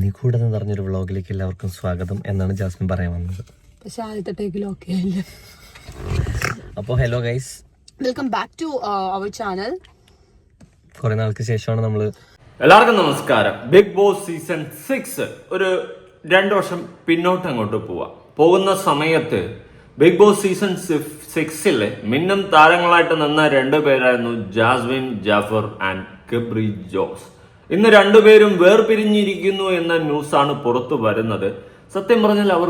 നിഗൂഢത നിറഞ്ഞൊരു വ്ളോഗിലേക്ക് എല്ലാവർക്കും സ്വാഗതം എന്നാണ് ജാസ്മിൻ പറയാൻ വന്നത്. പക്ഷെ ആദ്യത്തെ ടേക്കിൽ ഓക്കെ അല്ല. അപ്പോൾ hello guys, welcome back to our channel. കുറെ നാൾക്ക് ശേഷമാണ് നമ്മള്. എല്ലാവർക്കും നമസ്കാരം. ബിഗ് ബോസ് സീസൺ 6 ഒരു 2 വർഷം പിന്നോട്ട് അങ്ങോട്ട് പോകുന്ന സമയത്ത് ബിഗ് ബോസ് സീസൺ 6 മിന്നും താരങ്ങളായിട്ട് നിന്ന 2 പേരായിരുന്നു ജാസ്മിൻ ജാഫർ ആൻഡ് ഗബ്രി ജോസ്. ഇന്ന് 2 പേരും വേർപിരിഞ്ഞിരിക്കുന്നു എന്ന ന്യൂസാണ് പുറത്തു വരുന്നത്. സത്യം പറഞ്ഞാൽ അവർ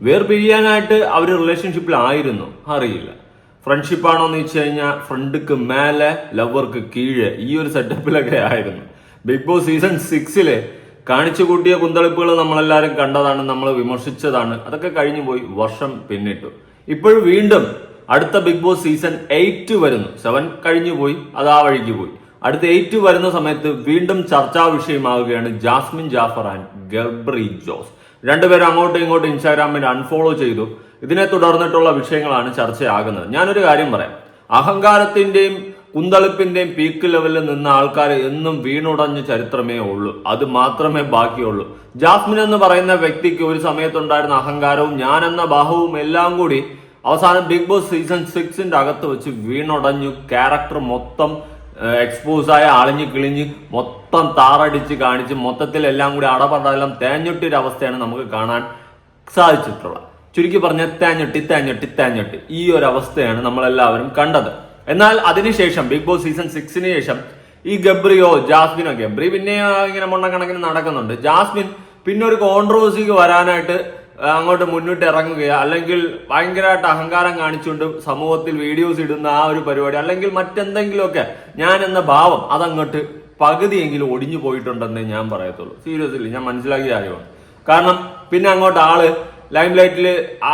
വേർപിരിയാനായിട്ട് അവർ റിലേഷൻഷിപ്പിലായിരുന്നു, അറിയില്ല. ഫ്രണ്ട്ഷിപ്പാണോ എന്ന് വെച്ച് കഴിഞ്ഞാൽ ഫ്രണ്ടിക്ക് മേലെ ലവർക്ക് കീഴെ, ഈ ഒരു സെറ്റപ്പിലൊക്കെ ആയിരുന്നു. ബിഗ് ബോസ് സീസൺ 6 കാണിച്ചു കൂട്ടിയ കുന്തളിപ്പുകൾ നമ്മളെല്ലാവരും കണ്ടതാണ്, നമ്മൾ വിമർശിച്ചതാണ്. അതൊക്കെ കഴിഞ്ഞു പോയി, വർഷം പിന്നിട്ടു. ഇപ്പോൾ വീണ്ടും അടുത്ത ബിഗ് ബോസ് സീസൺ 8 വരുന്നു. 7 കഴിഞ്ഞു പോയി, അത് ആ വഴിക്ക് പോയി. അടുത്ത 8 വരുന്ന സമയത്ത് വീണ്ടും ചർച്ചാ വിഷയമാവുകയാണ് ജാസ്മിൻ ജാഫർ ആൻഡ് ഗബ്രി ജോസ്. 2 പേരും അങ്ങോട്ടും ഇങ്ങോട്ടും ഇൻസ്റ്റാഗ്രാമിൽ അൺഫോളോ ചെയ്തു. ഇതിനെ തുടർന്നിട്ടുള്ള വിഷയങ്ങളാണ് ചർച്ചയാകുന്നത്. ഞാനൊരു കാര്യം പറയാം, അഹങ്കാരത്തിന്റെയും കുന്തളിപ്പിന്റെയും പീക്ക് ലെവലിൽ നിന്ന ആൾക്കാർ എന്നും വീണുടഞ്ഞ ചരിത്രമേ ഉള്ളൂ, അത് മാത്രമേ ബാക്കിയുള്ളൂ. ജാസ്മിൻ എന്ന് പറയുന്ന വ്യക്തിക്ക് ഒരു സമയത്തുണ്ടായിരുന്ന അഹങ്കാരവും ഞാനെന്ന ഭാവവും എല്ലാം കൂടി അവസാനം ബിഗ് ബോസ് സീസൺ 6 അകത്ത് വെച്ച് വീണുടഞ്ഞു. ക്യാരക്ടർ മൊത്തം എക്സ്പോസായ, ആളിഞ്ഞ് കിളിഞ്ഞ് മൊത്തം താറടിച്ച് കാണിച്ച് മൊത്തത്തിൽ എല്ലാം കൂടി അടപടലെല്ലാം തേഞ്ഞൊട്ടിയൊരു അവസ്ഥയാണ് നമുക്ക് കാണാൻ സാധിച്ചിട്ടുള്ളത്. ചുരുക്കി പറഞ്ഞ തേഞ്ഞൊട്ടി ഈ ഒരു അവസ്ഥയാണ് നമ്മളെല്ലാവരും കണ്ടത്. എന്നാൽ അതിനുശേഷം ബിഗ് ബോസ് സീസൺ 6 ശേഷം ഈ ഗബ്രിയോ ജാസ്മിനോ, ഗബ്രി പിന്നെ ഇങ്ങനെ മൊണ്ണക്കണക്കിന് നടക്കുന്നുണ്ട്. ജാസ്മിൻ പിന്നെ ഒരു കോൺട്രവേഴ്സിക്ക് വരാനായിട്ട് അങ്ങോട്ട് മുന്നിട്ട് ഇറങ്ങുകയോ അല്ലെങ്കിൽ ഭയങ്കരമായിട്ട് അഹങ്കാരം കാണിച്ചുകൊണ്ട് സമൂഹത്തിൽ വീഡിയോസ് ഇടുന്ന ആ ഒരു പരിപാടി, അല്ലെങ്കിൽ മറ്റെന്തെങ്കിലുമൊക്കെ ഞാൻ എന്ന ഭാവം അതങ്ങോട്ട് പകുതിയെങ്കിലും ഒടിഞ്ഞു പോയിട്ടുണ്ടെന്നേ ഞാൻ പറയത്തുള്ളൂ. സീരിയസ്ലി ഞാൻ മനസ്സിലാക്കിയ കാര്യമാണ്. കാരണം പിന്നെ അങ്ങോട്ട് ആള് ലൈം ലൈറ്റിൽ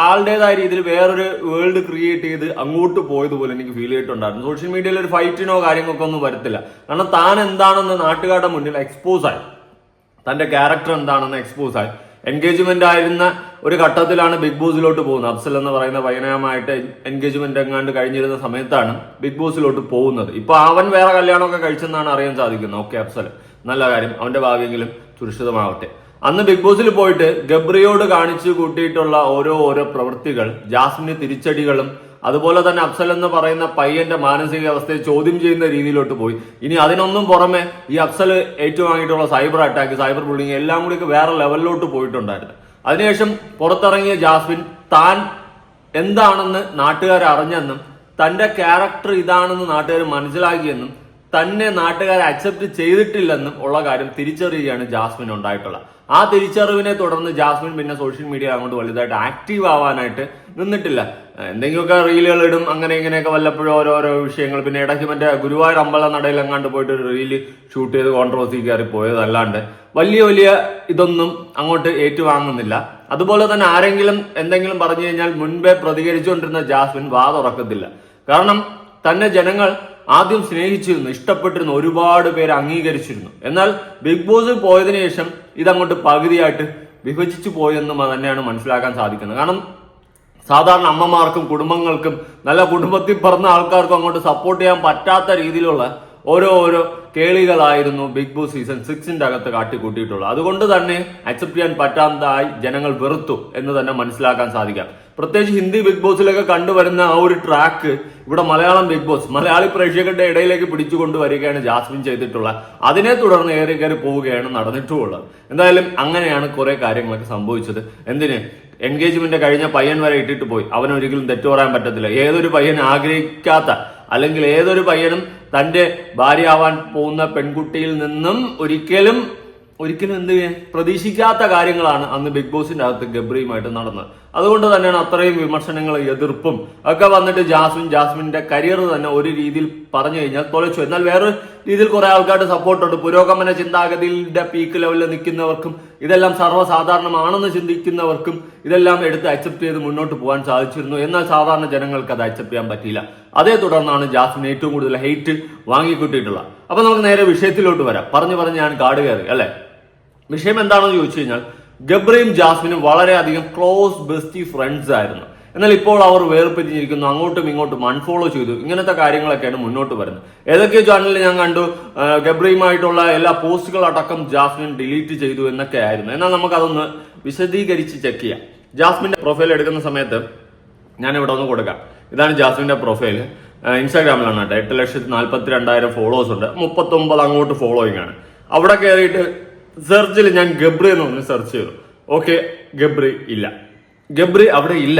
ആളുടേതായ രീതിയിൽ വേറൊരു വേൾഡ് ക്രിയേറ്റ് ചെയ്ത് അങ്ങോട്ട് പോയതുപോലെ എനിക്ക് ഫീൽ ചെയ്തിട്ടുണ്ടായിരുന്നു. സോഷ്യൽ മീഡിയയിൽ ഒരു ഫൈറ്റിനോ കാര്യങ്ങൾക്കോ ഒന്നും വരത്തില്ല. കാരണം താൻ എന്താണെന്ന് നാട്ടുകാരുടെ മുന്നിൽ എക്സ്പോസായി, തന്റെ ക്യാരക്ടർ എന്താണെന്ന് എക്സ്പോസായി. എൻഗേജ്മെന്റ് ആയിരുന്ന ഒരു ഘട്ടത്തിലാണ് ബിഗ് ബോസിലോട്ട് പോകുന്നത്. അഫ്സൽ എന്ന് പറയുന്ന പയ്യനുമായിട്ട് എൻഗേജ്മെന്റ് എങ്ങാണ്ട് കഴിഞ്ഞിരുന്ന സമയത്താണ് ബിഗ് ബോസിലോട്ട് പോകുന്നത്. ഇപ്പൊ അവൻ വേറെ കല്യാണമൊക്കെ കഴിച്ചെന്നാണ് അറിയാൻ സാധിക്കുന്നത്. ഓക്കെ, അഫ്സൽ നല്ല കാര്യം, അവന്റെ ഭാവിയെങ്കിലും സുരക്ഷിതമാവട്ടെ. അന്ന് ബിഗ് ബോസിൽ പോയിട്ട് ഗബ്രിയോട് കാണിച്ചു കൂട്ടിയിട്ടുള്ള ഓരോ പ്രവൃത്തികൾ ജാസ്മിന് തിരിച്ചടികളും, അതുപോലെ തന്നെ അഫ്സൽ എന്ന് പറയുന്ന പയ്യന്റെ മാനസികാവസ്ഥയെ ചോദ്യം ചെയ്യുന്ന രീതിയിലോട്ട് പോയി. ഇനി അതിനൊന്നും പുറമെ ഈ അഫ്സൽ ഏറ്റുവാങ്ങിയിട്ടുള്ള സൈബർ അറ്റാക്ക്, സൈബർ ബുള്ളിങ് എല്ലാം കൂടി വേറെ ലെവലിലോട്ട് പോയിട്ടുണ്ടായിരുന്നു. അതിനുശേഷം പുറത്തിറങ്ങിയ ജാസ്മിൻ താൻ എന്താണെന്ന് നാട്ടുകാർ അറിഞ്ഞെന്നും തന്റെ ക്യാരക്ടർ ഇതാണെന്ന് നാട്ടുകാർ മനസ്സിലാക്കിയെന്നും തന്നെ നാട്ടുകാരെ അക്സെപ്റ്റ് ചെയ്തിട്ടില്ലെന്നും ഉള്ള കാര്യം തിരിച്ചറിയുകയാണ് ജാസ്മിൻ ഉണ്ടായിട്ടുള്ളത്. ആ തിരിച്ചറിവിനെ തുടർന്ന് ജാസ്മിൻ പിന്നെ സോഷ്യൽ മീഡിയ അങ്ങോട്ട് വലുതായിട്ട് ആക്റ്റീവ് ആവാനായിട്ട് നിന്നിട്ടില്ല. എന്തെങ്കിലുമൊക്കെ റീലുകൾ ഇടും, അങ്ങനെ ഇങ്ങനെയൊക്കെ വല്ലപ്പോഴും ഓരോരോ വിഷയങ്ങൾ. പിന്നെ ഇടയ്ക്ക് മറ്റേ ഗുരുവായൂർ അമ്പലനടയിൽ എങ്ങാണ്ട് പോയിട്ട് ഒരു റീല് ഷൂട്ട് ചെയ്ത് കോൺട്രവേഴ്സി കയറി പോയതല്ലാണ്ട് വലിയ ഇതൊന്നും അങ്ങോട്ട് ഏറ്റുവാങ്ങുന്നില്ല. അതുപോലെ തന്നെ ആരെങ്കിലും എന്തെങ്കിലും പറഞ്ഞു കഴിഞ്ഞാൽ മുൻപേ പ്രതികരിച്ചുകൊണ്ടിരുന്ന ജാസ്മിൻ വാ തുറക്കത്തില്ല. കാരണം തന്നെ ജനങ്ങൾ ആദ്യം സ്നേഹിച്ചിരുന്നു, ഇഷ്ടപ്പെട്ടിരുന്നു, ഒരുപാട് പേര് അംഗീകരിച്ചിരുന്നു. എന്നാൽ ബിഗ് ബോസിൽ പോയതിനു ശേഷം ഇതങ്ങോട്ട് പകുതിയായിട്ട് വിഭജിച്ചു പോയെന്നും തന്നെയാണ് മനസ്സിലാക്കാൻ സാധിക്കുന്നത്. കാരണം സാധാരണ അമ്മമാർക്കും കുടുംബങ്ങൾക്കും നല്ല കുടുംബത്തിൽ പറഞ്ഞ ആൾക്കാർക്കും അങ്ങോട്ട് സപ്പോർട്ട് ചെയ്യാൻ പറ്റാത്ത രീതിയിലുള്ള ഓരോ കേളികളായിരുന്നു ബിഗ് ബോസ് സീസൺ 6 അകത്ത് കാട്ടിക്കൂട്ടിയിട്ടുള്ളത്. അതുകൊണ്ട് തന്നെ അക്സെപ്റ്റ് ചെയ്യാൻ പറ്റാത്തതായി ജനങ്ങൾ വെറുത്തു എന്ന് തന്നെ മനസ്സിലാക്കാൻ സാധിക്കാം. പ്രത്യേകിച്ച് ഹിന്ദി ബിഗ് ബോസിലൊക്കെ കണ്ടുവരുന്ന ആ ഒരു ട്രാക്ക് ഇവിടെ മലയാളം ബിഗ് ബോസ്, മലയാളി പ്രേക്ഷകരുടെ ഇടയിലേക്ക് പിടിച്ചു കൊണ്ടുവരികയാണ് ജാസ്മിൻ ചെയ്തിട്ടുള്ളത്. അതിനെ തുടർന്ന് ഏറി കയറി പോവുകയാണ് നടന്നിട്ടുള്ളത്. എന്തായാലും അങ്ങനെയാണ് കുറെ കാര്യങ്ങളൊക്കെ സംഭവിച്ചത്. എന്തിന് എൻഗേജ്മെന്റ് കഴിഞ്ഞ പയ്യൻ വരെ ഇട്ടിട്ട് പോയി. അവനൊരിക്കലും തെറ്റു പറയാൻ പറ്റത്തില്ല. ഏതൊരു പയ്യൻ ആഗ്രഹിക്കാത്ത, അല്ലെങ്കിൽ ഏതൊരു പയ്യനും തന്റെ ഭാര്യയാവാൻ പോകുന്ന പെൺകുട്ടിയിൽ നിന്നും ഒരിക്കലും എന്ത് പ്രതീക്ഷിക്കാത്ത കാര്യങ്ങളാണ് അന്ന് ബിഗ് ബോസിന്റെ അകത്ത് ഗബ്രിയുമായിട്ട് നടന്നത്. അതുകൊണ്ട് തന്നെയാണ് അത്രയും വിമർശനങ്ങളും എതിർപ്പും ഒക്കെ വന്നിട്ട് ജാസ്മിന്റെ കരിയർ തന്നെ ഒരു രീതിയിൽ പറഞ്ഞു കഴിഞ്ഞാൽ തുലച്ചു. എന്നാൽ വേറൊരു രീതിയിൽ കുറെ ആൾക്കാരുടെ സപ്പോർട്ടുണ്ട്. പുരോഗമന ചിന്താഗതിയുടെ പീക്ക് ലെവലിൽ നിൽക്കുന്നവർക്കും ഇതെല്ലാം സർവ്വസാധാരണമാണെന്ന് ചിന്തിക്കുന്നവർക്കും ഇതെല്ലാം എടുത്ത് അക്സെപ്റ്റ് ചെയ്ത് മുന്നോട്ട് പോകാൻ സാധിച്ചിരുന്നു. എന്നാൽ സാധാരണ ജനങ്ങൾക്ക് അത് അക്സെപ്റ്റ് ചെയ്യാൻ പറ്റിയില്ല. അതേ തുടർന്നാണ് ജാസ്മിൻ ഏറ്റവും കൂടുതൽ ഹെയ്റ്റ് വാങ്ങിക്കിട്ടിട്ടുള്ളത്. അപ്പൊ നമുക്ക് നേരെ വിഷയത്തിലോട്ട് വരാം. പറഞ്ഞ് ഞാൻ കാട് കയറി അല്ലെ. വിഷയം എന്താണെന്ന് ചോദിച്ചു കഴിഞ്ഞാൽ ഗബ്രിയും ജാസ്മിനും വളരെയധികം ക്ലോസ് ബെസ്റ്റി ഫ്രണ്ട്സ് ആയിരുന്നു. എന്നാൽ ഇപ്പോൾ അവർ വേർപിരിഞ്ഞിരിക്കുന്നു, അങ്ങോട്ടും ഇങ്ങോട്ടും അൺഫോളോ ചെയ്തു. ഇങ്ങനത്തെ കാര്യങ്ങളൊക്കെയാണ് മുന്നോട്ട് വരുന്നത്. ഏതൊക്കെയോ ചാനലിൽ ഞാൻ കണ്ടു ഗബ്രിയുമായിട്ടുള്ള എല്ലാ പോസ്റ്റുകൾ അടക്കം ജാസ്മിൻ ഡിലീറ്റ് ചെയ്തു എന്നൊക്കെ ആയിരുന്നു. എന്നാൽ നമുക്കതൊന്ന് വിശദീകരിച്ച് ചെക്ക് ചെയ്യാം. ജാസ്മിന്റെ പ്രൊഫൈൽ എടുക്കുന്ന സമയത്ത് ഞാൻ ഇവിടെ ഒന്ന് കൊടുക്കാം. ഇതാണ് ജാസ്മിന്റെ പ്രൊഫൈൽ. ഇൻസ്റ്റാഗ്രാമിലാണ് കേട്ടോ. 8,42,000 ഫോളോവേഴ്സ് ഉണ്ട്. 39 അങ്ങോട്ട് ഫോളോയിങ് ആണ്. അവിടെ കയറിയിട്ട് സെർച്ചിൽ ഞാൻ ഗബ്രി എന്ന് പറഞ്ഞ് സെർച്ച് ചെയ്തു. ഓക്കെ, ഗബ്രി ഇല്ല. ഗബ്രി അവിടെ ഇല്ല.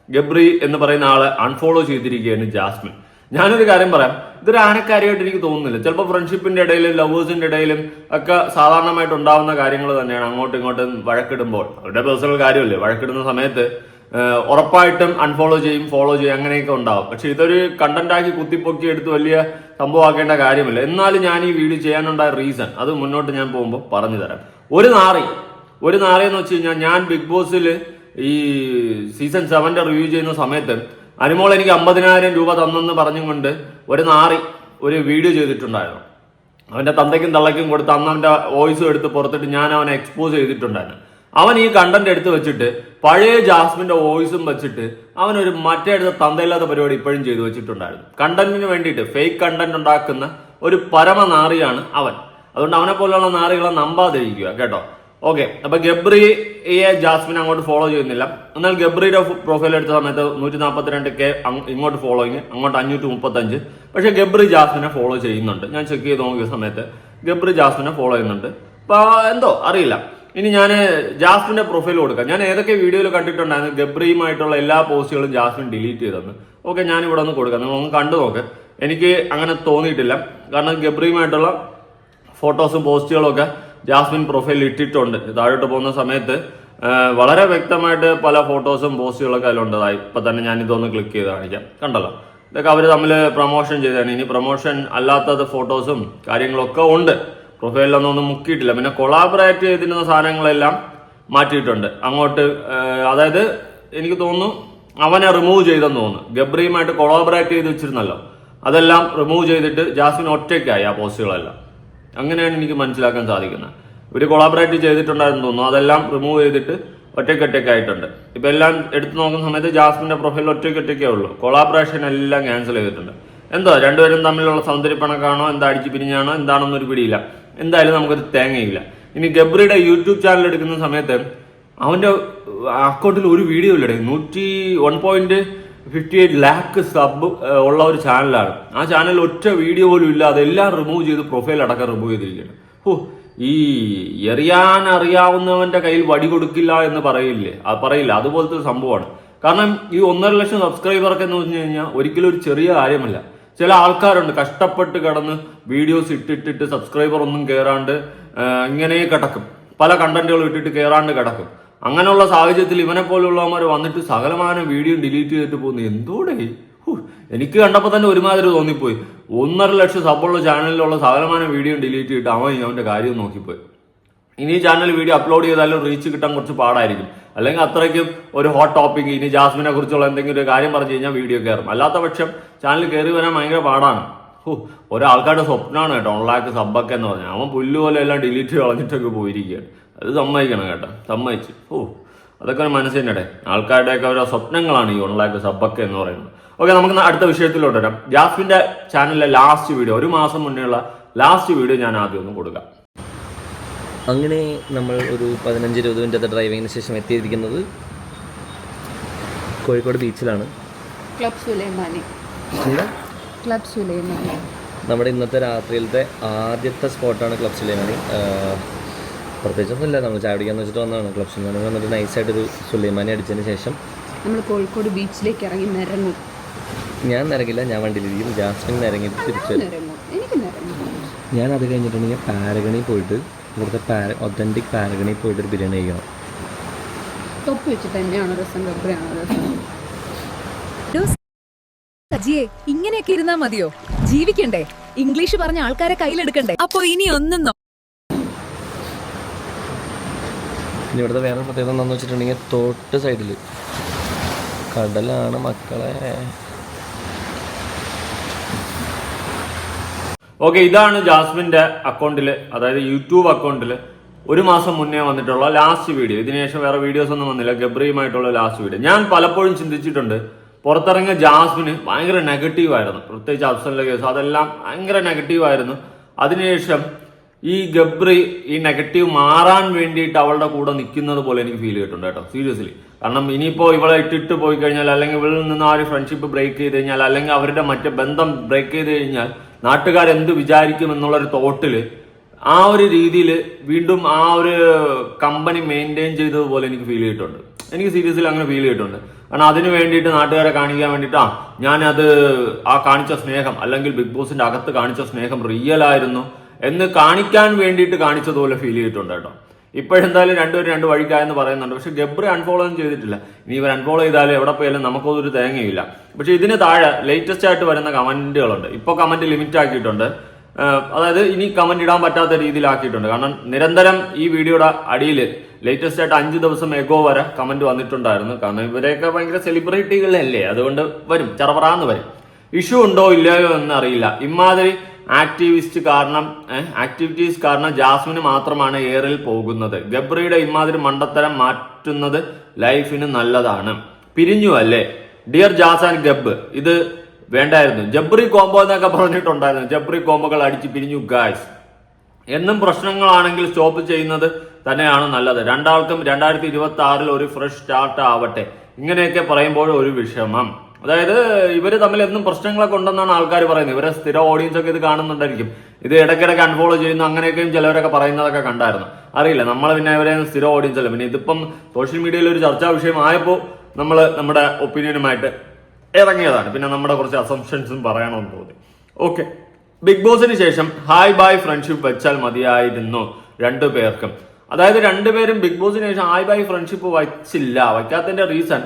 ഗബ്രി എന്ന് പറയുന്ന ആളെ അൺഫോളോ ചെയ്തിരിക്കുകയാണ് ജാസ്മിൻ. ഞാനൊരു കാര്യം പറയാം, ഇതൊരു ആനക്കാര്യമായിട്ട് എനിക്ക് തോന്നുന്നില്ല. ചിലപ്പോൾ ഫ്രണ്ട്ഷിപ്പിന്റെ ഇടയിലും ലവേഴ്സിന്റെ ഇടയിലും ഒക്കെ സാധാരണമായിട്ട് ഉണ്ടാവുന്ന കാര്യങ്ങൾ തന്നെയാണ്. അങ്ങോട്ടും ഇങ്ങോട്ടും വഴക്കിടുമ്പോൾ അവരുടെ പേഴ്സണൽ കാര്യമല്ലേ, വഴക്കിടുന്ന സമയത്ത് ഉറപ്പായിട്ടും അൺഫോളോ ചെയ്യും, ഫോളോ ചെയ്യും, അങ്ങനെയൊക്കെ ഉണ്ടാവും. പക്ഷെ ഇതൊരു കണ്ടന്റ് ആക്കി കുത്തിപ്പൊക്കി എടുത്ത് വലിയ സംഭവമാക്കേണ്ട കാര്യമില്ല. എന്നാലും ഞാൻ ഈ വീഡിയോ ചെയ്യാനുണ്ടായ റീസൺ അത് മുന്നോട്ട് ഞാൻ പോകുമ്പോൾ പറഞ്ഞു തരാം. ഒരു നാറി എന്ന് വെച്ച് കഴിഞ്ഞാൽ, ഞാൻ ബിഗ് ബോസിൽ ഈ സീസൺ 7 റിവ്യൂ ചെയ്യുന്ന സമയത്ത് അനുമോൾ എനിക്ക് 50,000 രൂപ തന്നെന്ന് പറഞ്ഞുകൊണ്ട് ഒരു നാറി ഒരു വീഡിയോ ചെയ്തിട്ടുണ്ടായിരുന്നു. അവന്റെ തന്തയ്ക്കും തള്ളയ്ക്കും കൊടുത്ത് അന്ന് അവന്റെ വോയിസും എടുത്ത് പുറത്തിട്ട് ഞാൻ അവനെ എക്സ്പോസ് ചെയ്തിട്ടുണ്ടായിരുന്നു. അവൻ ഈ കണ്ടന്റ് എടുത്ത് വെച്ചിട്ട് പഴയ ജാസ്മിന്റെ വോയിസും വെച്ചിട്ട് അവനൊരു മറ്റേ അടുത്ത തന്തയില്ലാത്ത പരിപാടി ഇപ്പോഴും ചെയ്തു വെച്ചിട്ടുണ്ടായിരുന്നു. കണ്ടന്റിന് വേണ്ടിയിട്ട് ഫേക്ക് കണ്ടന്റ് ഉണ്ടാക്കുന്ന ഒരു പരമനാറിയാണ് അവൻ. അതുകൊണ്ട് അവനെ പോലെയുള്ള നാറികളെ നമ്പാതിരിക്കുക കേട്ടോ. ഓക്കെ, അപ്പൊ ഗബ്രിയെ ജാസ്മിൻ അങ്ങോട്ട് ഫോളോ ചെയ്യുന്നില്ല. എന്നാൽ ഗബ്രിയുടെ പ്രൊഫൈൽ എടുത്ത സമയത്ത് 142K ഇങ്ങോട്ട് ഫോളോയിങ്, അങ്ങോട്ട് 535. പക്ഷെ ഗബ്രി ജാസ്മിനെ ഫോളോ ചെയ്യുന്നുണ്ട്. ഞാൻ ചെക്ക് ചെയ്ത് നോക്കിയ സമയത്ത് ഗബ്രി ജാസ്മിനെ ഫോളോ ചെയ്യുന്നുണ്ട്. അപ്പൊ എന്തോ അറിയില്ല. ഇനി ഞാൻ ജാസ്മിന്റെ പ്രൊഫൈൽ കൊടുക്കാം. ഞാൻ ഏതൊക്കെ വീഡിയോയിൽ കണ്ടിട്ടുണ്ടായിരുന്നു ഗബ്രിയുമായിട്ടുള്ള എല്ലാ പോസ്റ്റുകളും ജാസ്മിൻ ഡിലീറ്റ് ചെയ്തെന്ന്. ഓക്കെ, ഞാൻ ഇവിടെ ഒന്ന് കൊടുക്കാം, നിങ്ങളൊന്ന് കണ്ടു നോക്ക്. എനിക്ക് അങ്ങനെ തോന്നിയിട്ടില്ല. കാരണം ഗബ്രിയുമായിട്ടുള്ള ഫോട്ടോസും പോസ്റ്റുകളും ഒക്കെ ജാസ്മിൻ പ്രൊഫൈലിൽ ഇട്ടിട്ടുണ്ട്. താഴോട്ട് പോകുന്ന സമയത്ത് വളരെ വ്യക്തമായിട്ട് പല ഫോട്ടോസും പോസ്റ്റുകളൊക്കെ അതിലുണ്ടതായി. ഇപ്പൊ തന്നെ ഞാൻ ഇതൊന്ന് ക്ലിക്ക് ചെയ്ത് കാണിക്കാം. കണ്ടല്ലോ, ഇതൊക്കെ അവർ തമ്മിൽ പ്രൊമോഷൻ ചെയ്താണ്. ഇനി പ്രൊമോഷൻ അല്ലാത്തത് ഫോട്ടോസും കാര്യങ്ങളൊക്കെ ഉണ്ട്. പ്രൊഫൈലിലൊന്നും മുക്കിയിട്ടില്ല. പിന്നെ കൊളാബറേറ്റ് ചെയ്തിരുന്ന സാധനങ്ങളെല്ലാം മാറ്റിയിട്ടുണ്ട് അങ്ങോട്ട്. അതായത് എനിക്ക് തോന്നുന്നു അവനെ റിമൂവ് ചെയ്തെന്ന് തോന്നുന്നു. ഗബ്രിയുമായിട്ട് കൊളാബറേറ്റ് ചെയ്ത് വെച്ചിരുന്നല്ലോ, അതെല്ലാം റിമൂവ് ചെയ്തിട്ട് ജാസ്മിൻ ഒറ്റയ്ക്കായി ആ പോസ്റ്റുകളെല്ലാം. അങ്ങനെയാണ് എനിക്ക് മനസ്സിലാക്കാൻ സാധിക്കുന്നത്. ഇവർ കൊളാബറേറ്റ് ചെയ്തിട്ടുണ്ടായിരുന്നു തോന്നുന്നു, അതെല്ലാം റിമൂവ് ചെയ്തിട്ട് ഒറ്റയ്ക്കായിട്ടുണ്ട്. ഇപ്പൊ എല്ലാം എടുത്തു നോക്കുന്ന സമയത്ത് ജാസ്മിന്റെ പ്രൊഫൈൽ ഒറ്റയ്ക്കേ ഉള്ളൂ. കൊളാബറേഷൻ എല്ലാം ക്യാൻസൽ ചെയ്തിട്ടുണ്ട്. എന്തോ രണ്ടുപേരും തമ്മിലുള്ള സൗന്ദര്യപ്പണക്കാണോ, എന്താ അടിച്ചു പിരിഞ്ഞാണോ, എന്താണെന്നൊരു പിടിയില്ല. എന്തായാലും നമുക്കൊരു തേങ്ങയില്ല. ഇനി ഗബ്രിയുടെ യൂട്യൂബ് ചാനൽ എടുക്കുന്ന സമയത്ത് അവന്റെ അക്കൗണ്ടിൽ ഒരു വീഡിയോ ഇല്ലടേ. 1.58 ലാക്ക് സബ് ഉള്ള ഒരു ചാനലാണ്. ആ ചാനലിൽ ഒറ്റ വീഡിയോ പോലും ഇല്ല. അതെല്ലാം റിമൂവ് ചെയ്ത് പ്രൊഫൈൽ അടക്കം റിമൂവ് ചെയ്തിരിക്കുകയാണ്. ഈ അറിയാവുന്നവന്റെ കയ്യിൽ വടി കൊടുക്കില്ല എന്ന് പറയില്ല, അതുപോലത്തെ ഒരു സംഭവമാണ്. കാരണം ഈ 1.5 ലക്ഷം സബ്സ്ക്രൈബർക്ക് എന്ന് പറഞ്ഞു കഴിഞ്ഞാൽ ഒരിക്കലും ഒരു ചെറിയ കാര്യമല്ല. ചില ആൾക്കാരുണ്ട് കഷ്ടപ്പെട്ട് കിടന്ന് വീഡിയോസ് ഇട്ടിട്ട് സബ്സ്ക്രൈബർ ഒന്നും കയറാണ്ട് ഇങ്ങനെ കിടക്കും. പല കണ്ടന്റുകൾ ഇട്ടിട്ട് കയറാണ്ട് കിടക്കും. അങ്ങനെയുള്ള സാഹചര്യത്തിൽ ഇവനെ പോലുള്ളവന്മാർ വന്നിട്ട് സകലമാന വീഡിയോ ഡിലീറ്റ് ചെയ്തിട്ട് പോകുന്നു. എന്തോടെ എനിക്ക് കണ്ടപ്പോൾ തന്നെ ഒരുമാതിരി തോന്നിപ്പോയി. 1.5 ലക്ഷം സബുള്ള ചാനലിലുള്ള സകലമാന വീഡിയോ ഡിലീറ്റ് ചെയ്തിട്ട് അവന്റെ കാര്യം നോക്കിപ്പോയി. ഇനി ചാനൽ വീഡിയോ അപ്ലോഡ് ചെയ്താലും റീച്ച് കിട്ടാൻ കുറച്ച് പാടായിരിക്കും. അല്ലെങ്കിൽ അത്രയ്ക്കും ഒരു ഹോട്ട് ടോപ്പിക് ഇനി ജാസ്മിനെ കുറിച്ചുള്ള എന്തെങ്കിലും ഒരു കാര്യം പറഞ്ഞു കഴിഞ്ഞാൽ വീഡിയോ കയറും. അല്ലാത്ത പക്ഷം ചാനൽ കയറി വരാൻ ഭയങ്കര പാടാണ്. ഒരാൾക്കാരുടെ സ്വപ്നമാണ് കേട്ടോ 1 ലാക്ക് സബ്ബൊക്കെ എന്ന് പറഞ്ഞാൽ. അവൻ പുല്ലുപോലെ എല്ലാം ഡിലീറ്റ് കളഞ്ഞിട്ടൊക്കെ പോയിരിക്കുകയാണ്. അത് സമ്മതിക്കണം കേട്ടോ, സമ്മതിച്ച്. അതൊക്കെ ഒരു മനസ്സിൻ്റെ ആൾക്കാരുടെയൊക്കെ ഓരോ സ്വപ്നങ്ങളാണ് ഈ 1 ലാക്ക് സബ്ബൊക്കെ എന്ന് പറയുന്നത്. ഓക്കെ, നമുക്ക് അടുത്ത വിഷയത്തിലോട്ട് വരാം. ജാസ്മിന്റെ ചാനലിലെ ലാസ്റ്റ് വീഡിയോ, 1 മാസം മുന്നേയുള്ള ലാസ്റ്റ് വീഡിയോ ഞാൻ ആദ്യം ഒന്ന് കൊടുക്കാം. അങ്ങനെ നമ്മൾ ഒരു 15-20 മിനിറ്റത്തെ ഡ്രൈവിങ്ങിന് ശേഷം എത്തിയിരിക്കുന്നത് കോഴിക്കോട് ബീച്ചിലാണ്. ക്ലബ് സുലൈമാനി. നമ്മുടെ ഇന്നത്തെ രാത്രിയിലത്തെ ആദ്യത്തെ സ്പോട്ടാണ് ക്ലബ് സുലൈമാനി. പ്രത്യേകിച്ചൊന്നുമില്ല, നമ്മൾ ചായ പിടിക്കാന്ന് വെച്ചിട്ട് വന്നതാണ്. ക്ലബ് സുലൈമാനി വന്നിട്ട് നൈസായിട്ടൊരു സുലൈമാനി അടിച്ചതിന് ശേഷം നമ്മൾ കോഴിക്കോട് ബീച്ചിലേക്ക് ഇറങ്ങി നിരങ്ങും. ഞാൻ നിരങ്ങില്ല, ഞാൻ വണ്ടിയിലിരിക്കും. ജാസ്മിൻ നിരങ്ങിയിട്ട് തിരിച്ചു വരും. ഞാൻ അത് കഴിഞ്ഞിട്ടുണ്ടെങ്കിൽ പാരഗണി പോയിട്ട് ഇവിടുത്തെ ഒത്തൻറ്റിക് പാരഗണി പോയിട്ട് ഒരു ബിരിയാണി കഴിക്കണം. തൊപ്പി വെച്ചിട്ട് തന്നെയാണ് രസം, ഗബ്രിയാണോ രസം? സജിയെ, ഇങ്ങനെയൊക്കെ ഇരുന്നാ മതിയോ? ജീവിക്കണ്ടേ? ഇംഗ്ലീഷ് പറഞ്ഞ ആൾക്കാരെ കയ്യിലെടുക്കണ്ടേ? അപ്പൊ ഇനി ഒന്നും ഇനി ഇവിടുത്തെ വേറെ പ്രത്യേകത എന്താണെന്ന് വെച്ചിട്ടുണ്ടെങ്കിൽ തൊട്ട് സൈഡിൽ കടലാണ് മക്കളെ. ഓക്കെ, ഇതാണ് ജാസ്മിന്റെ അക്കൗണ്ടില്, അതായത് യൂട്യൂബ് അക്കൗണ്ടില് 1 മാസം മുന്നേ വന്നിട്ടുള്ള ലാസ്റ്റ് വീഡിയോ. ഇതിനുശേഷം വേറെ വീഡിയോസ് ഒന്നും വന്നില്ല. ഗബ്രിയുമായിട്ടുള്ള ലാസ്റ്റ് വീഡിയോ. ഞാൻ പലപ്പോഴും ചിന്തിച്ചിട്ടുണ്ട്, പുറത്തിറങ്ങിയ ജാസ്മിന് ഭയങ്കര നെഗറ്റീവായിരുന്നു, പ്രത്യേകിച്ച് അഫ്സലിന്റെ കേസ് അതെല്ലാം ഭയങ്കര നെഗറ്റീവായിരുന്നു. അതിനുശേഷം ഈ ഗബ്രി ഈ നെഗറ്റീവ് മാറാൻ വേണ്ടിയിട്ട് അവളുടെ കൂടെ നിൽക്കുന്നത് പോലെ എനിക്ക് ഫീൽ ചെയ്തിട്ടുണ്ട് കേട്ടോ, സീരിയസ്ലി. കാരണം ഇനിയിപ്പോ ഇവളെ ഇട്ടിട്ട് പോയി കഴിഞ്ഞാൽ, അല്ലെങ്കിൽ ഇവളിൽ നിന്ന് ആ ഒരു ഫ്രണ്ട്ഷിപ്പ് ബ്രേക്ക് ചെയ്ത് കഴിഞ്ഞാൽ, അല്ലെങ്കിൽ അവരുടെ മറ്റേ ബന്ധം ബ്രേക്ക് ചെയ്ത് കഴിഞ്ഞാൽ നാട്ടുകാരെന്ത് വിചാരിക്കും എന്നുള്ളൊരു തോട്ടില് ആ ഒരു രീതിയിൽ വീണ്ടും ആ ഒരു കമ്പനി മെയിൻറ്റെയിൻ ചെയ്തതുപോലെ എനിക്ക് ഫീൽ ചെയ്തിട്ടുണ്ട്. എനിക്ക് സീരിയസ്ലി അങ്ങനെ ഫീൽ ചെയ്തിട്ടുണ്ട്. കാരണം അതിന് വേണ്ടിയിട്ട് നാട്ടുകാരെ കാണിക്കാൻ വേണ്ടിയിട്ട് ഞാനത് ആ കാണിച്ച സ്നേഹം, അല്ലെങ്കിൽ ബിഗ് ബോസിന്റെ അകത്ത് കാണിച്ച സ്നേഹം റിയൽ ആയിരുന്നു എന്ന് കാണിക്കാൻ വേണ്ടിയിട്ട് കാണിച്ചതുപോലെ ഫീൽ ചെയ്തിട്ടുണ്ട് കേട്ടോ. ഇപ്പോഴെന്തായാലും രണ്ടുപേരും 2 വഴിക്കായെന്ന് പറയുന്നുണ്ട്. പക്ഷെ ഗബ്രി അൺഫോളോ ഒന്നും ചെയ്തിട്ടില്ല. ഇനി ഇവർ അൺഫോളോ ചെയ്താലും എവിടെ പോയാലും നമുക്കൊരു തേങ്ങയില്ല. പക്ഷെ ഇതിന് താഴെ ലേറ്റസ്റ്റ് ആയിട്ട് വരുന്ന കമന്റുകളുണ്ട്. ഇപ്പോൾ കമന്റ് ലിമിറ്റ് ആക്കിയിട്ടുണ്ട്. അതായത് ഇനി കമന്റ് ഇടാൻ പറ്റാത്ത രീതിയിലാക്കിയിട്ടുണ്ട്. കാരണം നിരന്തരം ഈ വീഡിയോയുടെ അടിയിൽ ലേറ്റസ്റ്റ് ആയിട്ട് 5 ദിവസം എഗോ വരെ കമന്റ് വന്നിട്ടുണ്ടായിരുന്നു. കാരണം ഇവരെയൊക്കെ ഭയങ്കര സെലിബ്രിറ്റികളല്ലേ, അതുകൊണ്ട് വരും, ചെറപറാന്ന് വരും. ഇഷ്യൂ ഉണ്ടോ ഇല്ലയോ എന്ന് അറിയില്ല. ഇമാതിരി ആക്ടിവിറ്റീസ് കാരണം ജാസ്മിന് മാത്രമാണ് എയറിൽ പോകുന്നത്. ഗബ്രിയുടെ ഇമാതിരി മണ്ടത്തരം മാറ്റുന്നത് ലൈഫിന് നല്ലതാണ്. പിരിഞ്ഞു അല്ലേ ഡിയർ ജാസ് ആൻഡ് ഗബ്, ഇത് വേണ്ടായിരുന്നു. ജബ്രി കോംബോ എന്നൊക്കെ പറഞ്ഞിട്ടുണ്ടായിരുന്നു. ജബ്രി കോംബോകൾ അടിച്ച് പിരിഞ്ഞു ഗായ്സ്. എന്നും പ്രശ്നങ്ങളാണെങ്കിൽ സ്റ്റോപ്പ് ചെയ്യുന്നത് തന്നെയാണ് നല്ലത്. രണ്ടാൾക്കും 2026 ഒരു ഫ്രഷ് സ്റ്റാർട്ട് ആവട്ടെ. ഇങ്ങനെയൊക്കെ പറയുമ്പോൾ ഒരു വിഷമം. അതായത് ഇവര് തമ്മിൽ എന്നും പ്രശ്നങ്ങളൊക്കെ ഉണ്ടെന്നാണ് ആൾക്കാർ പറയുന്നത്. ഇവരെ സ്ഥിര ഓഡിയൻസ് ഒക്കെ ഇത് കാണുന്നുണ്ടായിരിക്കും. ഇത് ഇടയ്ക്കിടയ്ക്ക് അൺഫോളോ ചെയ്യുന്നു അങ്ങനെയൊക്കെയും ചിലവരൊക്കെ പറയുന്നതൊക്കെ കണ്ടായിരുന്നു. അറിയില്ല, നമ്മൾ പിന്നെ ഇവരെ സ്ഥിര ഓഡിയൻസ് അല്ല. പിന്നെ ഇതിപ്പം സോഷ്യൽ മീഡിയയിൽ ഒരു ചർച്ചാ വിഷയമായപ്പോൾ നമ്മൾ നമ്മുടെ ഒപ്പീനിയനുമായിട്ട് ഇറങ്ങിയതാണ്. പിന്നെ നമ്മുടെ കുറച്ച് അസംഷൻസും പറയണമെന്ന് തോന്നി. ഓക്കെ, ബിഗ് ബോസിന് ശേഷം ഹായ് ബൈ ഫ്രണ്ട്ഷിപ്പ് വെച്ചാൽ മതിയായിരുന്നു 2 പേർക്കും. അതായത് 2 പേരും ബിഗ് ബോസിന് ശേഷം ഹായ് ബൈ ഫ്രണ്ട്ഷിപ്പ് വയ്ക്കാത്തതിന്റെ റീസൺ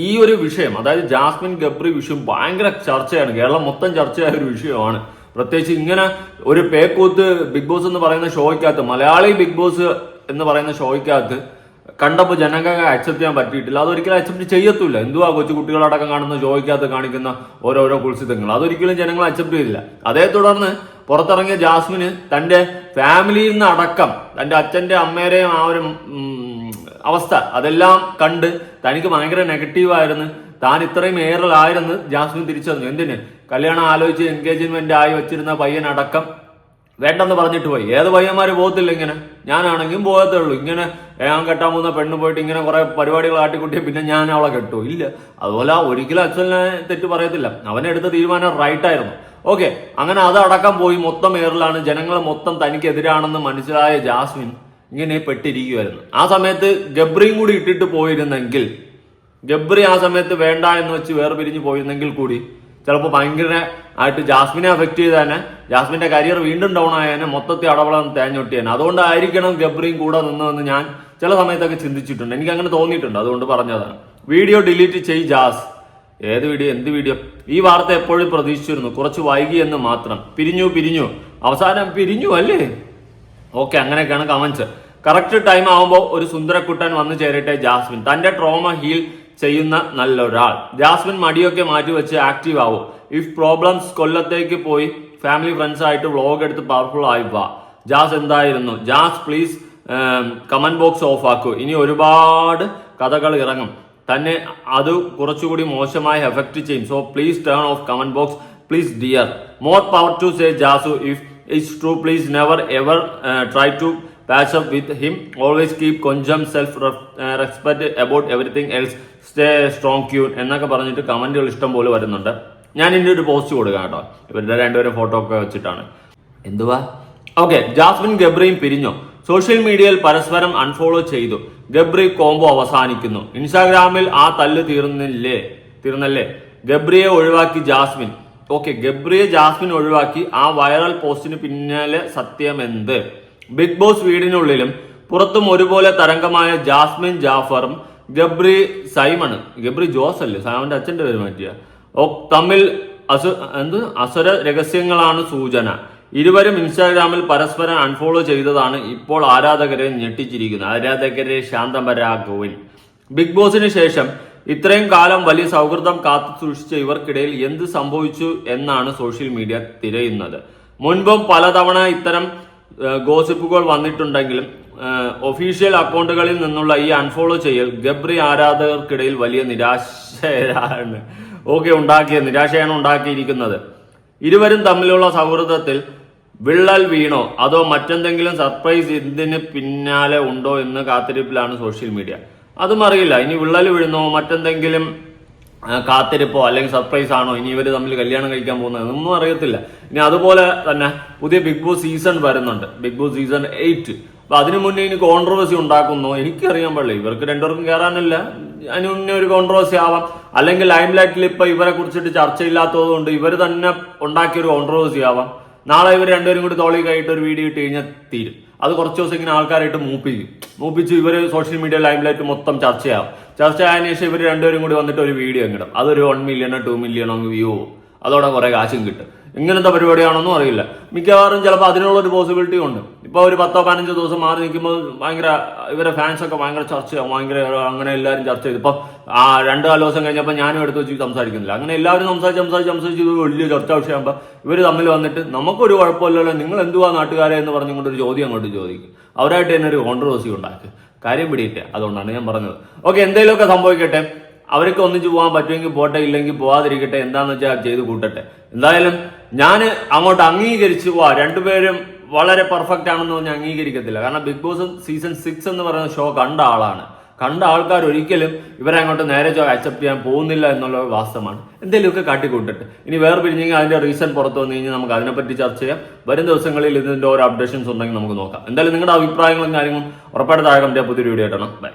ഈ ഒരു വിഷയം, അതായത് ജാസ്മിൻ ഗബ്രി വിഷയം ഭയങ്കര ചർച്ചയാണ്. കേരളം മൊത്തം ചർച്ചയായ ഒരു വിഷയമാണ്. പ്രത്യേകിച്ച് ഇങ്ങനെ ഒരു പേക്കൂത്ത് ബിഗ് ബോസ് എന്ന് പറയുന്ന ഷോയ്ക്കകത്ത്, മലയാളി ബിഗ് ബോസ് എന്ന് പറയുന്ന ഷോയ്ക്കകത്ത് കണ്ടപ്പോൾ ജനങ്ങൾക്ക് അക്സെപ്റ്റ് ചെയ്യാൻ പറ്റിയിട്ടില്ല. അതൊരിക്കലും അക്സെപ്റ്റ് ചെയ്യത്തില്ല. എന്തുവാ കൊച്ചു കുട്ടികളടക്കം കാണുന്ന ഷോയ്ക്കകത്ത് കാണിക്കുന്ന ഓരോരോ കുൽസിതങ്ങൾ, അതൊരിക്കലും ജനങ്ങൾ അക്സെപ്റ്റ് ചെയ്തില്ല. അതേ തുടർന്ന് പുറത്തിറങ്ങിയ ജാസ്മിന് തന്റെ ഫാമിലിയിൽ നിന്ന് അടക്കം തന്റെ അച്ഛന്റെ അമ്മേരെയും ആ ഒരു അവസ്ഥ അതെല്ലാം കണ്ട് തനിക്ക് ഭയങ്കര നെഗറ്റീവായിരുന്നു. താൻ ഇത്രയും എയറിലായിരുന്നു ജാസ്മിൻ തിരിച്ചറിഞ്ഞു. എന്തിന് കല്യാണം ആലോചിച്ച് എൻഗേജ്മെന്റ് ആയി വെച്ചിരുന്ന പയ്യനടക്കം വേണ്ടെന്ന് പറഞ്ഞിട്ട് പോയി. ഏത് പയ്യന്മാര് പോകത്തില്ല ഇങ്ങനെ? ഞാനാണെങ്കിലും പോകത്തേ ഉള്ളൂ. ഇങ്ങനെ ഞാൻ കെട്ടാൻ പോകുന്ന പെണ്ണ് പോയിട്ട് ഇങ്ങനെ കുറെ പരിപാടികൾ കാട്ടിക്കുട്ടിയ പിന്നെ ഞാൻ അവളെ കെട്ടു ഇല്ല. അതുപോലെ ഒരിക്കലും അച്ഛനെ തെറ്റ് പറയത്തില്ല. അവനെടുത്ത തീരുമാനം റൈറ്റ് ആയിരുന്നു. ഓക്കെ, അങ്ങനെ അത് അടക്കം പോയി മൊത്തം എയറിലാണ്. ജനങ്ങൾ മൊത്തം തനിക്കെതിരാണെന്ന് മനസ്സിലായ ജാസ്മിൻ ഇങ്ങനെ പെട്ടിരിക്കുമായിരുന്നു. ആ സമയത്ത് ഗബ്രിയും കൂടി ഇട്ടിട്ട് പോയിരുന്നെങ്കിൽ, ഗബ്രി ആ സമയത്ത് വേണ്ട എന്ന് വെച്ച് വേറെ പിരിഞ്ഞു പോയിരുന്നെങ്കിൽ കൂടി ചിലപ്പോൾ ഭയങ്കര ആയിട്ട് ജാസ്മിനെ അഫക്ട് ചെയ്തേനെ. ജാസ്മിന്റെ കരിയർ വീണ്ടും ഡൗൺ ആയേനെ, മൊത്തത്തിൽ അടവളം തേഞ്ഞൊട്ടിയേനെ. അതുകൊണ്ടായിരിക്കണം ഗബ്രിയും കൂടെ നിന്നതെന്ന് ഞാൻ ചില സമയത്തൊക്കെ ചിന്തിച്ചിട്ടുണ്ട്. എനിക്ക് അങ്ങനെ തോന്നിയിട്ടുണ്ട്, അതുകൊണ്ട് പറഞ്ഞതാണ്. വീഡിയോ ഡിലീറ്റ് ചെയ് ജാസ്. ഏത് വീഡിയോ? എന്ത് വീഡിയോ? ഈ വാർത്ത എപ്പോഴും പ്രതീക്ഷിച്ചിരുന്നു, കുറച്ച് വൈകി എന്ന് മാത്രം. പിരിഞ്ഞു അവസാനം പിരിഞ്ഞു അല്ലേ? ഓക്കെ, അങ്ങനെയൊക്കെയാണ് കമന്റ്സ്. കറക്റ്റ് ടൈം ആവുമ്പോൾ ഒരു സുന്ദരക്കുട്ടൻ വന്നു ചേരട്ടെ ജാസ്മിൻ. തന്റെ ട്രോമ ഹീൽ ചെയ്യുന്ന നല്ലൊരാൾ. ജാസ്മിൻ മടിയൊക്കെ മാറ്റിവെച്ച് ആക്റ്റീവ് ആവും. ഇഫ് പ്രോബ്ലംസ് കൊല്ലത്തേക്ക് പോയി ഫാമിലി ഫ്രണ്ട്സ് ആയിട്ട് വ്ളോഗ് എടുത്ത് പവർഫുൾ ആയി വാ. ജാസ് എന്തായിരുന്നു? Jas please comment box off ആക്കൂ. ഇനി ഒരുപാട് കഥകൾ ഇറങ്ങും. തന്നെ അത് കുറച്ചുകൂടി മോശമായി എഫക്ട് ചെയ്യും. So please turn off comment box please dear. More power to say Jasu. If it's true please never ever try to patch up with him. Always keep konjam self respect about everything else. Stay strong cute എന്നൊക്കെ പറഞ്ഞിട്ട് കമന്റുകൾ ഇഷ്ടം പോലെ വരുന്നുണ്ട്. ഞാൻ ഇതിന്റെ ഒരു post കൊടുക്കാം കേട്ടോ, ഇവരുടെ 2 പേരും ഫോട്ടോ ഒക്കെ വെച്ചിട്ടാണ്. എന്തുവാ? ഓക്കെ, ജാസ്മിൻ ഗബ്രിയും പിരിഞ്ഞു. സോഷ്യൽ മീഡിയയിൽ പരസ്പരം അൺഫോളോ ചെയ്തു. ഗബ്രി കോംബോ അവസാനിക്കുന്നു. ഇൻസ്റ്റാഗ്രാമിൽ ആ തല്ല് തീർന്നല്ലേ? ഗബ്രിയെ ഒഴിവാക്കി ജാസ്മിൻ. ഓക്കെ, ഗബ്രിയെ ജാസ്മിൻ ഒഴിവാക്കി. ആ വൈറൽ പോസ്റ്റിന് പിന്നാലെ സത്യമെന്ത്? ബിഗ് ബോസ് വീടിനുള്ളിലും പുറത്തും ഒരുപോലെ തരംഗമായ ജാസ്മിൻ ജാഫറും ഗബ്രി ജോസ് അല്ലേ, സാമിന്റെ അച്ഛന്റെ പേര് മാറ്റിയ, തമ്മിൽ അസുര രഹസ്യങ്ങളാണ് സൂചന. ഇരുവരും ഇൻസ്റ്റാഗ്രാമിൽ പരസ്പരം അൺഫോളോ ചെയ്തതാണ് ഇപ്പോൾ ആരാധകരെ ഞെട്ടിച്ചിരിക്കുന്നത്. ആരാധകരെ ശാന്തമരാകുവിൻ. ബിഗ് ബോസിന് ശേഷം ഇത്രയും കാലം വലിയ സൗഹൃദം കാത്തു സൂക്ഷിച്ച ഇവർക്കിടയിൽ എന്ത് സംഭവിച്ചു എന്നാണ് സോഷ്യൽ മീഡിയ തിരയുന്നത്. മുൻപും പലതവണ ഇത്തരം ഗോസിപ്പുകൾ വന്നിട്ടുണ്ടെങ്കിലും ഒഫീഷ്യൽ അക്കൗണ്ടുകളിൽ നിന്നുള്ള ഈ അൺഫോളോ ചെയ്യൽ ഗബ്രി ആരാധകർക്കിടയിൽ വലിയ നിരാശയാണ് ഉണ്ടാക്കിയിരിക്കുന്നത്. ഇരുവരും തമ്മിലുള്ള സൗഹൃദത്തിൽ വിള്ളൽ വീണോ അതോ മറ്റെന്തെങ്കിലും സർപ്രൈസ് ഇതിന് പിന്നാലെ ഉണ്ടോ എന്ന് കാത്തിരിപ്പിലാണ് സോഷ്യൽ മീഡിയ. അതും അറിയില്ല, ഇനി വിള്ളൽ വീഴുന്നോ മറ്റെന്തെങ്കിലും കാത്തിരിപ്പോ അല്ലെങ്കിൽ സർപ്രൈസ് ആണോ ഇനി ഇവർ തമ്മിൽ കല്യാണം കഴിക്കാൻ പോകുന്നത് ഒന്നും അറിയത്തില്ല. ഇനി അതുപോലെ തന്നെ പുതിയ ബിഗ് ബോസ് സീസൺ വരുന്നുണ്ട്, ബിഗ് ബോസ് സീസൺ 8. അപ്പൊ അതിനു മുന്നേ ഇനി കോൺട്രവേഴ്സി ഉണ്ടാക്കുന്നോ എനിക്കറിയാൻ പാടില്ല. ഇവർക്ക് രണ്ടുപേർക്കും കയറാനില്ല, അതിന് മുന്നേ ഒരു കോൺട്രവേഴ്സി ആവാം. അല്ലെങ്കിൽ ലൈം ലൈറ്റിൽ ഇപ്പൊ ഇവരെ കുറിച്ചിട്ട് ചർച്ചയില്ലാത്തത് കൊണ്ട് ഇവർ തന്നെ ഉണ്ടാക്കിയ ഒരു കോൺട്രവേഴ്സി ആവാം. നാളെ ഇവർ രണ്ടുപേരും കൂടി തോളിക്കായിട്ട് ഒരു വീഡിയോ ഇട്ട് കഴിഞ്ഞാൽ തീരും. അത് കുറച്ച് ദിവസം ഇങ്ങനെ ആൾക്കാരായിട്ട് മൂപ്പിച്ച് ഇവർ സോഷ്യൽ മീഡിയ ലൈം ലൈറ്റ് മൊത്തം ചർച്ചയായതിനു ശേഷം ഇവർ രണ്ടുപേരും കൂടി വന്നിട്ട് ഒരു വീഡിയോ ഇടും. അതൊരു 1 മില്യണോ 2 മില്യണോ വ്യൂ പോകും. അതോടെ കുറെ കാശും കിട്ടും. ഇങ്ങനത്തെ പരിപാടിയാണെന്നും അറിയില്ല. മിക്കവാറും ചിലപ്പോൾ അതിനുള്ളൊരു പോസിബിലിറ്റി ഉണ്ട്. ഇപ്പൊ ഒരു 10-15 ദിവസം മാറി നിൽക്കുമ്പോൾ ഭയങ്കര ഇവരെ ഫാൻസ് ഒക്കെ ഭയങ്കര ചർച്ചയാവും, ഭയങ്കര അങ്ങനെ എല്ലാവരും ചർച്ച ചെയ്തു. ഇപ്പം 2-4 ദിവസം കഴിഞ്ഞപ്പോൾ ഞാനും എടുത്ത് വെച്ച് സംസാരിക്കുന്നില്ല. അങ്ങനെ എല്ലാവരും സംസാരിച്ച് ഇത് വലിയ ചർച്ചാ വിഷയമാകുമ്പോൾ ഇവർ തമ്മിൽ വന്നിട്ട് നമുക്കൊരു കുഴപ്പമില്ലല്ലോ, നിങ്ങൾ എന്തുവാ നാട്ടുകാരെ എന്ന് പറഞ്ഞുകൊണ്ടൊരു ചോദ്യം അങ്ങോട്ട് ചോദിക്കും. അവരായിട്ട് തന്നെ ഒരു കോൺട്രവേഴ്സി ഉണ്ടാക്കി കാര്യം പിടിയിട്ടേ. അതുകൊണ്ടാണ് ഞാൻ പറഞ്ഞത്. ഓക്കെ, എന്തെങ്കിലുമൊക്കെ സംഭവിക്കട്ടെ, അവർക്ക് ഒന്നിച്ച് പോകാൻ പറ്റുമെങ്കിൽ പോട്ടെ, ഇല്ലെങ്കിൽ പോവാതിരിക്കട്ടെ, എന്താന്ന് വെച്ചാൽ ചെയ്ത് കൂട്ടട്ടെ. എന്തായാലും ഞാൻ അങ്ങോട്ട് അംഗീകരിച്ചു രണ്ടുപേരും വളരെ പെർഫെക്റ്റ് ആണെന്ന് പറഞ്ഞ് അംഗീകരിക്കത്തില്ല. കാരണം ബിഗ് ബോസ് സീസൺ 6 എന്ന് പറയുന്ന ഷോ കണ്ട ആൾക്കാർ ഒരിക്കലും ഇവരെ അങ്ങോട്ട് നേരെ അക്സെപ്റ്റ് ചെയ്യാൻ പോകുന്നില്ല എന്നുള്ള വാസ്തവമാണ്. എന്തെങ്കിലുമൊക്കെ കാട്ടിക്കൂട്ടട്ടെ. ഇനി വേറെ പിരിഞ്ഞെങ്കിൽ അതിന്റെ റീസൺ പുറത്തു വന്നു കഴിഞ്ഞാൽ നമുക്ക് അതിനെപ്പറ്റി ചർച്ച ചെയ്യാം. വരും ദിവസങ്ങളിൽ ഇതിന്റെ ഓരോ അപ്ഡേഷൻസ് ഉണ്ടെങ്കിൽ നമുക്ക് നോക്കാം. എന്തായാലും നിങ്ങളുടെ അഭിപ്രായങ്ങളും കാര്യങ്ങളും ഉറപ്പായിട്ട് താഴെ കമന്റ് പുതിയൊരു വീഡിയോ ആയിട്ടാണ്. ബൈ.